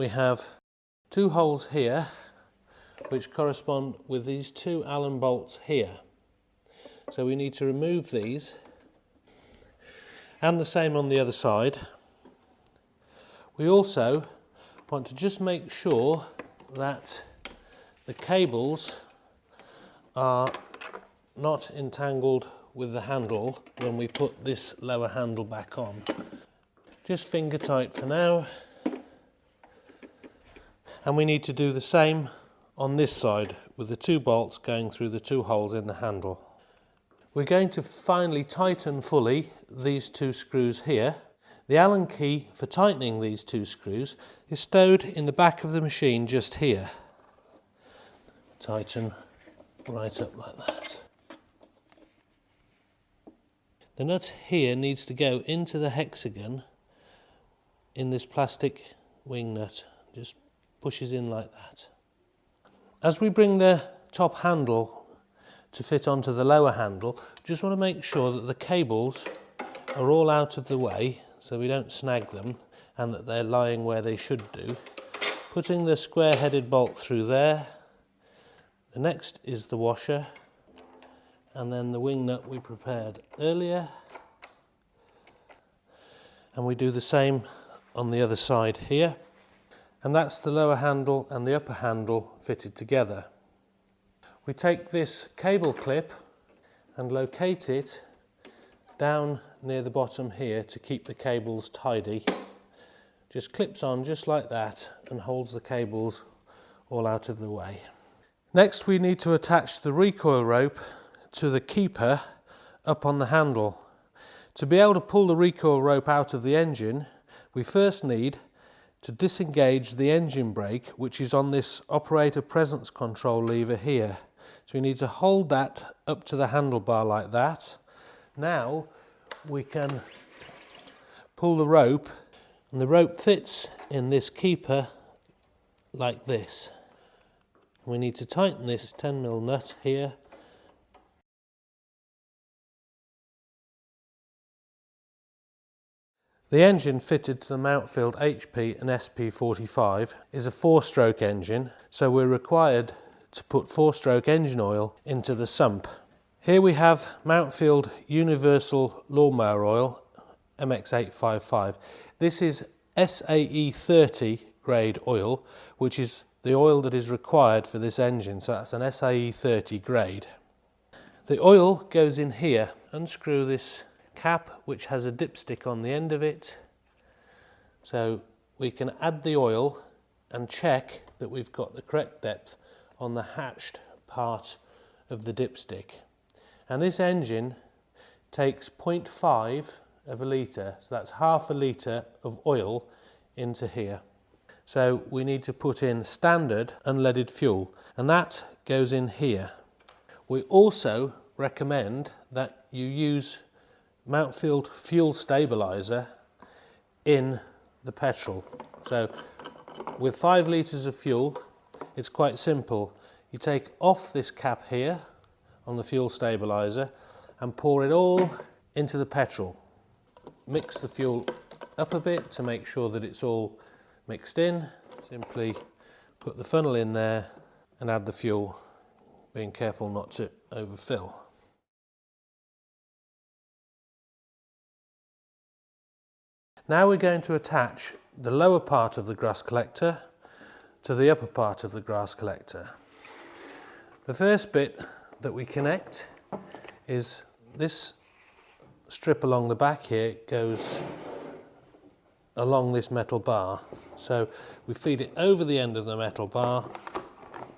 we have two holes here which correspond with these two Allen bolts here. So we need to remove these, and the same on the other side. We also want to just make sure that the cables are not entangled with the handle when we put this lower handle back on. Just finger tight for now, and we need to do the same on this side with the two bolts going through the two holes in the handle. We're going to finally tighten fully these two screws here. The Allen key for tightening these two screws is stowed in the back of the machine just here. Tighten right up like that. The nut here needs to go into the hexagon in this plastic wing nut. Just pushes in like that. As we bring the top handle to fit onto the lower handle, just want to make sure that the cables are all out of the way so we don't snag them and that they're lying where they should do. Putting the square-headed bolt through there. The next is the washer, and then the wing nut we prepared earlier. And we do the same on the other side here. And that's the lower handle and the upper handle fitted together. We take this cable clip and locate it down near the bottom here to keep the cables tidy. Just clips on just like that and holds the cables all out of the way. Next we need to attach the recoil rope to the keeper up on the handle. To be able to pull the recoil rope out of the engine, we first need to disengage the engine brake, which is on this operator presence control lever here. So we need to hold that up to the handlebar like that. Now we can pull the rope, and the rope fits in this keeper like this. We need to tighten this 10mm nut here. The engine fitted to the Mountfield HP and SP45 is a 4-stroke engine, so we're required to put 4-stroke engine oil into the sump. Here we have Mountfield Universal Lawnmower Oil MX855. This is SAE 30 grade oil, which is the oil that is required for this engine, so that's an SAE 30 grade. The oil goes in here. Unscrew this cap, which has a dipstick on the end of it, so we can add the oil and check that we've got the correct depth on the hatched part of the dipstick. And this engine takes 0.5 of a litre, so that's half a litre of oil into here. So we need to put in standard unleaded fuel, and that goes in here. We also recommend that you use Mountfield fuel stabiliser in the petrol. So with 5 litres of fuel, it's quite simple. You take off this cap here on the fuel stabiliser and pour it all into the petrol. Mix the fuel up a bit to make sure that it's all mixed in. Simply put the funnel in there and add the fuel, being careful not to overfill. Now we're going to attach the lower part of the grass collector to the upper part of the grass collector. The first bit that we connect is this strip along the back here. Goes along this metal bar, so we feed it over the end of the metal bar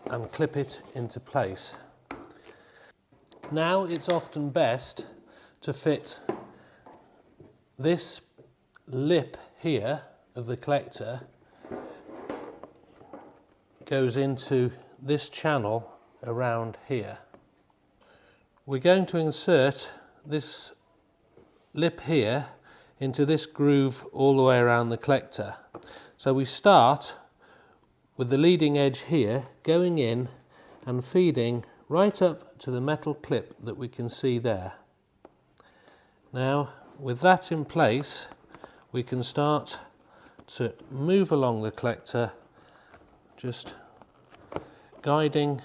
and clip it into place. Now it's often best to fit this lip here of the collector goes into this channel around here. We're going to insert this lip here into this groove all the way around the collector. So we start with the leading edge here going in and feeding right up to the metal clip that we can see there. Now with that in place, we can start to move along the collector, just guiding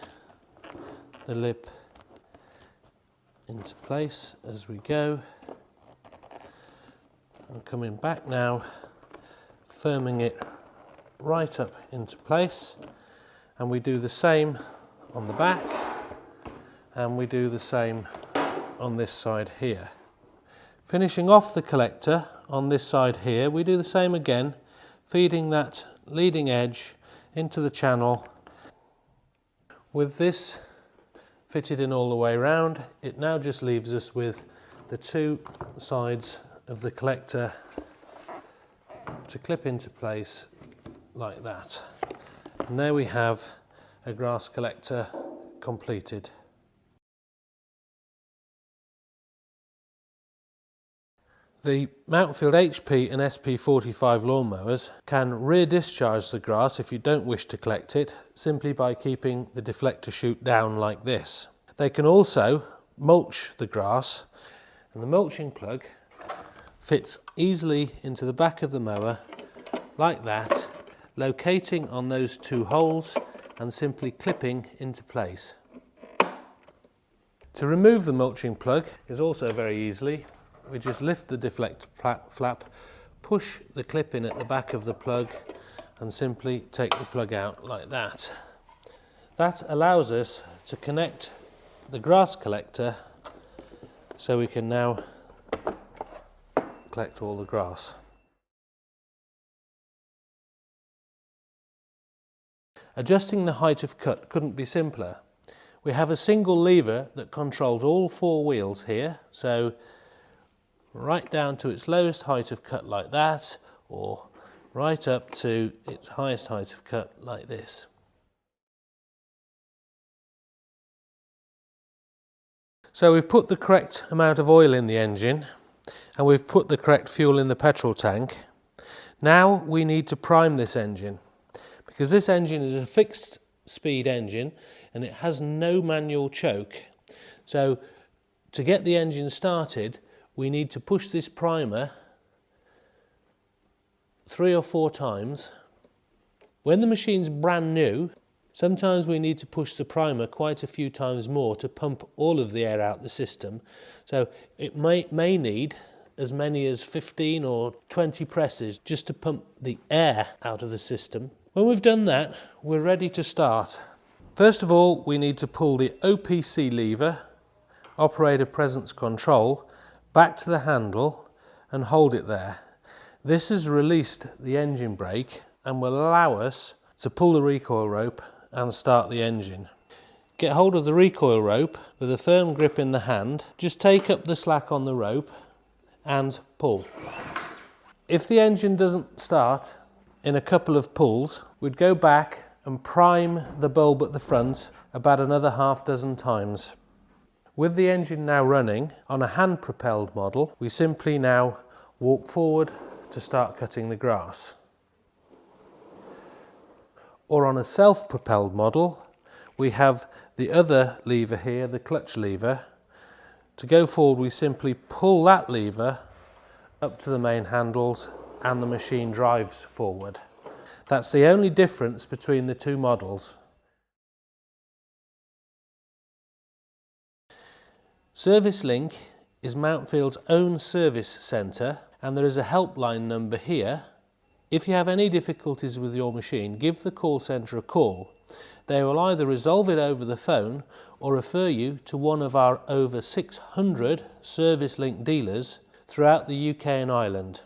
the lip into place as we go, and coming back now, firming it right up into place. And we do the same on the back, and we do the same on this side here. Finishing off the collector on this side here, we do the same again, feeding that leading edge into the channel. With this fitted in all the way around, it now just leaves us with the two sides of the collector to clip into place like that. And there we have a grass collector completed. The Mountfield HP and SP45 lawnmowers can rear discharge the grass if you don't wish to collect it, simply by keeping the deflector chute down like this. They can also mulch the grass, and the mulching plug fits easily into the back of the mower like that, locating on those two holes and simply clipping into place. To remove the mulching plug is also very easily. We just lift the deflector flap, push the clip in at the back of the plug, and simply take the plug out like that. That allows us to connect the grass collector so we can now collect all the grass. Adjusting the height of cut couldn't be simpler. We have a single lever that controls all four wheels here, so right down to its lowest height of cut like that, or right up to its highest height of cut like this. So we've put the correct amount of oil in the engine, and we've put the correct fuel in the petrol tank. Now we need to prime this engine, because this engine is a fixed speed engine and it has no manual choke. So to get the engine started, we need to push this primer 3 or 4 times. When the machine's brand new, sometimes we need to push the primer quite a few times more to pump all of the air out the system. So it may need as many as 15 or 20 presses just to pump the air out of the system. When we've done that, we're ready to start. First of all, we need to pull the OPC lever, operator presence control, back to the handle and hold it there. This has released the engine brake and will allow us to pull the recoil rope and start the engine. Get hold of the recoil rope with a firm grip in the hand, just take up the slack on the rope and pull. If the engine doesn't start in a couple of pulls, we'd go back and prime the bulb at the front about another half dozen times. With the engine now running on a hand-propelled model, we simply now walk forward to start cutting the grass. Or on a self-propelled model, we have the other lever here, the clutch lever. To go forward, we simply pull that lever up to the main handles and the machine drives forward. That's the only difference between the two models. Service Link is Mountfield's own service centre, and there is a helpline number here. If you have any difficulties with your machine, give the call centre a call. They will either resolve it over the phone or refer you to one of our over 600 Service Link dealers throughout the UK and Ireland.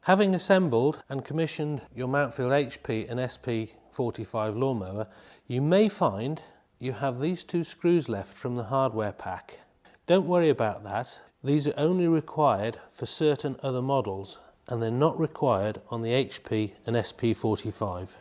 Having assembled and commissioned your Mountfield HP and SP45 lawnmower, you may find you have these 2 screws left from the hardware pack. Don't worry about that. These are only required for certain other models, and they're not required on the HP and SP45.